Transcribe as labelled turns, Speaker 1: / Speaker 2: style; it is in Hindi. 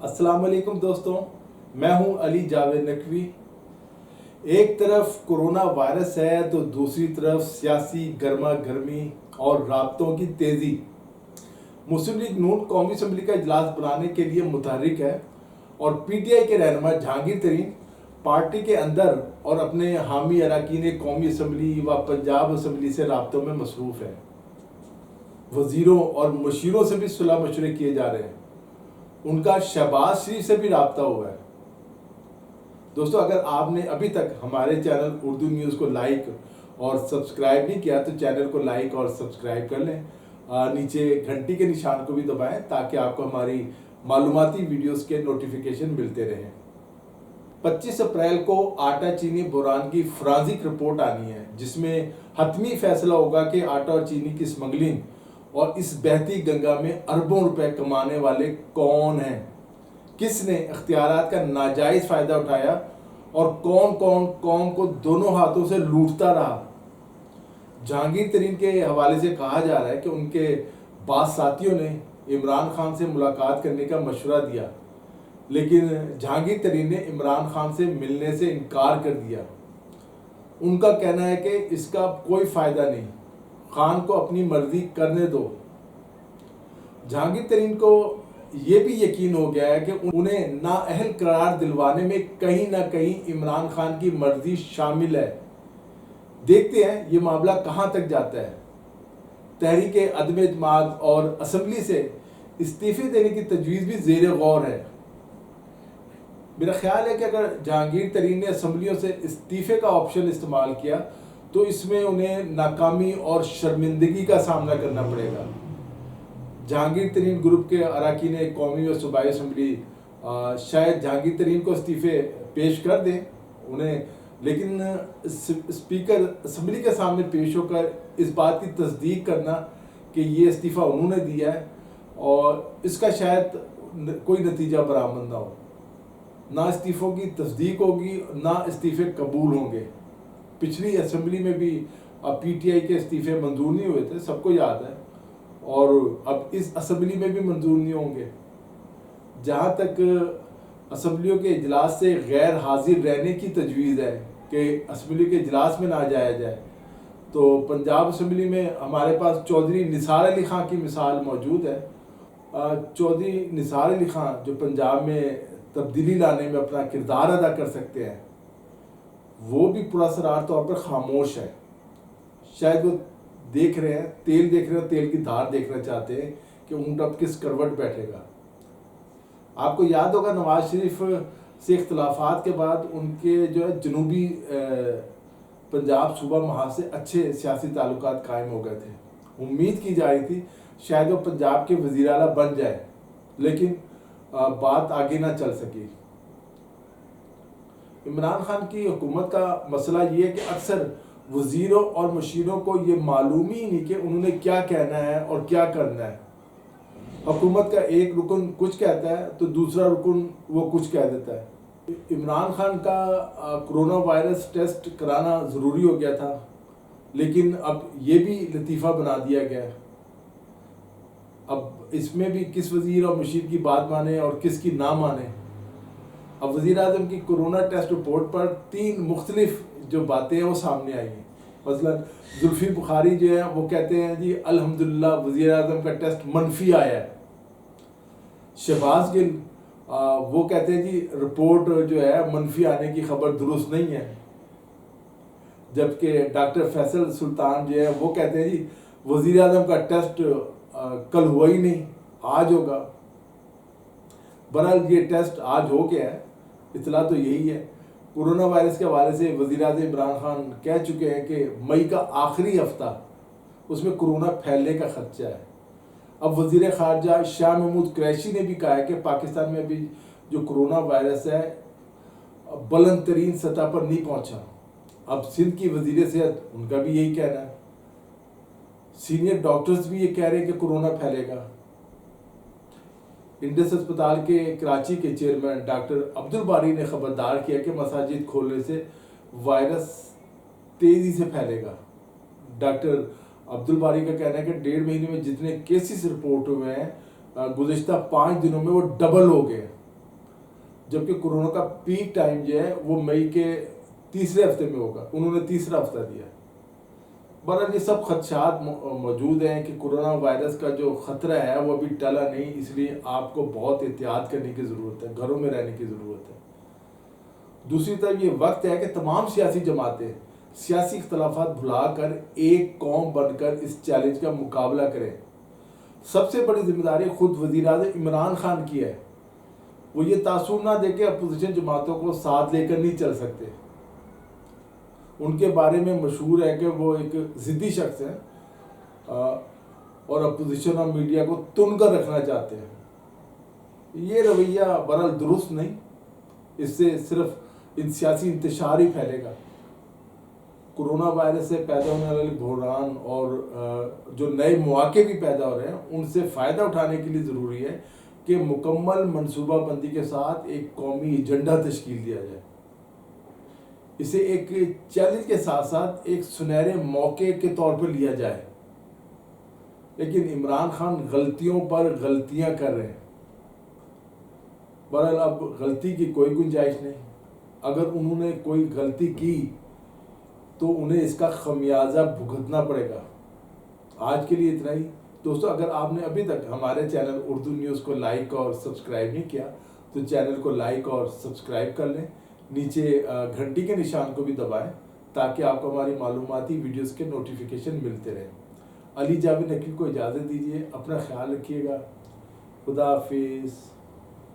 Speaker 1: अस्सलाम वालेकुम दोस्तों, मैं हूं अली जावेद नकवी। एक तरफ कोरोना वायरस है तो दूसरी तरफ सियासी गर्मा गर्मी और राब्तों की तेज़ी। मुस्लिम लीग नून कौमी असम्बली का इजलास बुलाने के लिए मुतहरिक है और पीटीआई के रहनुमा जहांगीर तरीन पार्टी के अंदर और अपने हामी अरकान कौमी असम्बली व पंजाब असम्बली से राब्तों में मसरूफ़ है। वज़ीरों और मुशीरों से भी सुलह मशवरे किए जा रहे हैं। उनका शहबाज शरीफ से भी राब्ता हुआ है। दोस्तों, अगर आपने अभी तक हमारे चैनल उर्दू न्यूज़ को लाइक और सब्सक्राइब नहीं किया तो चैनल को लाइक और सब्सक्राइब कर लें। नीचे घंटी के निशान को भी दबाएं ताकि आपको हमारी मालूमाती वीडियोस के नोटिफिकेशन मिलते रहें। 25 अप्रैल को आटा चीनी बुरान की फोरेंसिक रिपोर्ट आनी है, जिसमें हतमी फैसला होगा कि आटा और चीनी की स्मगलिंग और इस बहती गंगा में अरबों रुपए कमाने वाले कौन हैं, किसने इख्तियारात का नाजायज़ फ़ायदा उठाया और कौन कौन कौम को दोनों हाथों से लूटता रहा। जहांगीर तरीन के हवाले से कहा जा रहा है कि उनके बास साथियों ने इमरान खान से मुलाकात करने का मशवरा दिया, लेकिन जहांगीर तरीन ने इमरान खान से मिलने से इनकार कर दिया। उनका कहना है कि इसका कोई फ़ायदा नहीं, खान को अपनी मर्जी करने दो। जहांगीर तरीन को ये भी यकीन हो गया है कि उन्हें नाअहल करार दिलवाने में कहीं ना कहीं इमरान खान की मर्जी शामिल है। देखते हैं ये मामला कहाँ तक जाता है। तहरीक अदम एतमाद और असम्बली से इस्तीफे देने की तजवीज़ भी ज़ेर गौर है। मेरा ख्याल है कि अगर जहांगीर तरीन ने असम्बलियों से इस्तीफे का ऑप्शन इस्तेमाल किया तो इसमें उन्हें नाकामी और शर्मिंदगी का सामना करना पड़ेगा। जहांगीर तरीन ग्रुप के अरकान कौमी व सूबाई असम्बली शायद जहांगीर तरीन को इस्तीफे पेश कर दें उन्हें, लेकिन स्पीकर असम्बली के सामने पेश होकर इस बात की तस्दीक करना कि ये इस्तीफ़ा उन्होंने दिया है और इसका शायद कोई नतीजा बरामद ना हो। ना इस्तीफ़ों की तस्दीक होगी, ना इस्तीफ़े कबूल होंगे। पिछली असम्बली में भी पीटीआई के इस्तीफ़े मंजूर नहीं हुए थे, सबको याद है, और अब इस असम्बली में भी मंजूर नहीं होंगे। जहाँ तक असम्बलियों के इजलास से गैर हाजिर रहने की तजवीज़ है कि असम्बली के इजलास में ना जाया जाए, तो पंजाब असम्बली में हमारे पास चौधरी निसार अली खां की मिसाल मौजूद है। चौधरी निसार अली खां जो पंजाब में तब्दीली लाने में अपना किरदार अदा कर सकते हैं, वो भी पुरअसरार तौर पर खामोश है। शायद वो देख रहे हैं, तेल देख रहे हैं, तेल की धार देखना चाहते हैं कि ऊँट अब किस करवट बैठेगा। आपको याद होगा नवाज शरीफ से इख्तलाफात के बाद उनके जो है जनूबी पंजाब सूबा महाज से अच्छे सियासी ताल्लुकात कायम हो गए थे। उम्मीद की जा रही थी शायद वो पंजाब के वज़ीर आला बन जाए, लेकिन बात आगे ना चल सकी। इमरान खान की हुकूमत का मसला ये है कि अक्सर वज़ीरों और मुशीरों को ये मालूम ही नहीं कि उन्होंने क्या कहना है और क्या करना है। हुकूमत का एक रुकन कुछ कहता है तो दूसरा रुकन वो कुछ कह देता है। इमरान खान का कोरोना वायरस टेस्ट कराना ज़रूरी हो गया था, लेकिन अब ये भी लतीफ़ा बना दिया गया है। अब इसमें भी किस वज़ीर और मुशीर की बात माने और किसकी ना माने। अब वज़ीर आज़म की कोरोना टेस्ट रिपोर्ट पर 3 मुख्तलिफ जो बातें हैं वो सामने आई हैं। मसलन जुल्फ़ी बुखारी जो है वो कहते हैं जी अल्हम्दुलिल्लाह वज़ीर आज़म का टेस्ट मनफी आया है। शहबाज गिल वो कहते हैं जी रिपोर्ट जो है मनफी आने की खबर दुरुस्त नहीं है, जबकि डॉक्टर फैसल सुल्तान जो है वो कहते हैं जी वज़ीर आज़म का टेस्ट कल हुआ ही नहीं, आज होगा। बहरहाल ये टेस्ट आज हो गया है, इतला तो यही है। कोरोना वायरस के हवाले से वज़ीर आज़म इमरान खान कह चुके हैं कि मई का आखिरी हफ्ता उसमें कोरोना फैलने का खदशा है। अब वज़ीर ख़ारजा शाह महमूद कुरैशी ने भी कहा है कि पाकिस्तान में अभी जो कोरोना वायरस है बुलंद तरीन सतह पर नहीं पहुंचा। अब सिंध की वज़ीर सेहत उनका भी यही कहना है, सीनियर डॉक्टर्स भी ये कह रहे हैं कि कोरोना फैलेगा। इंडस अस्पताल के कराची के चेयरमैन डॉक्टर अब्दुल बारी ने खबरदार किया कि मसाजिद खोलने से वायरस तेज़ी से फैलेगा। डॉक्टर अब्दुल बारी का कहना है कि 1.5 महीने में जितने केसेस रिपोर्ट हुए हैं गुज़िश्ता 5 दिनों में वो डबल हो गए। जबकि कोरोना का पीक टाइम जो है वो मई के तीसरे हफ्ते में होगा, उन्होंने तीसरा हफ्ता दिया। बहरहाल ये सब खदशात मौजूद हैं कि कोरोना वायरस का जो ख़तरा है वो अभी टला नहीं, इसलिए आपको बहुत एहतियात करने की ज़रूरत है, घरों में रहने की ज़रूरत है। दूसरी तरफ ये वक्त है कि तमाम सियासी जमातें सियासी इख्तलाफात भुलाकर एक कौम बनकर इस चैलेंज का मुकाबला करें। सबसे बड़ी जिम्मेदारी खुद वज़ीर-ए-आज़म इमरान खान की है। वो ये तासुर ना दे के अपोजिशन जमातों को साथ लेकर नहीं चल सकते। उनके बारे में मशहूर है कि वो एक ज़िद्दी शख्स हैं और अपोजिशन और मीडिया को तुन कर रखना चाहते हैं। ये रवैया बहरहाल दुरुस्त नहीं, इससे सिर्फ इन सियासी इंतशार ही फैलेगा। कोरोना वायरस से पैदा होने वाले बहरान और जो नए मौके भी पैदा हो रहे हैं उनसे फ़ायदा उठाने के लिए ज़रूरी है कि मुकम्मल मनसूबाबंदी के साथ एक कौमी एजेंडा तश्कील दिया जाए। इसे एक चैलेंज के साथ साथ एक सुनहरे मौके के तौर पर लिया जाए। लेकिन इमरान खान गलतियों पर गलतियां कर रहे हैं। बहरहाल अब गलती की कोई गुंजाइश नहीं। अगर उन्होंने कोई गलती की तो उन्हें इसका खमियाजा भुगतना पड़ेगा। आज के लिए इतना ही दोस्तों। अगर आपने अभी तक हमारे चैनल उर्दू न्यूज़ को लाइक और सब्सक्राइब नहीं किया तो चैनल को लाइक और सब्सक्राइब कर लें। नीचे घंटी के निशान को भी दबाएं ताकि आपको हमारी मालूमाती वीडियोस के नोटिफिकेशन मिलते रहें। अली जावेद नकवी को इजाज़त दीजिए। अपना ख्याल रखिएगा। खुदा हाफिज़।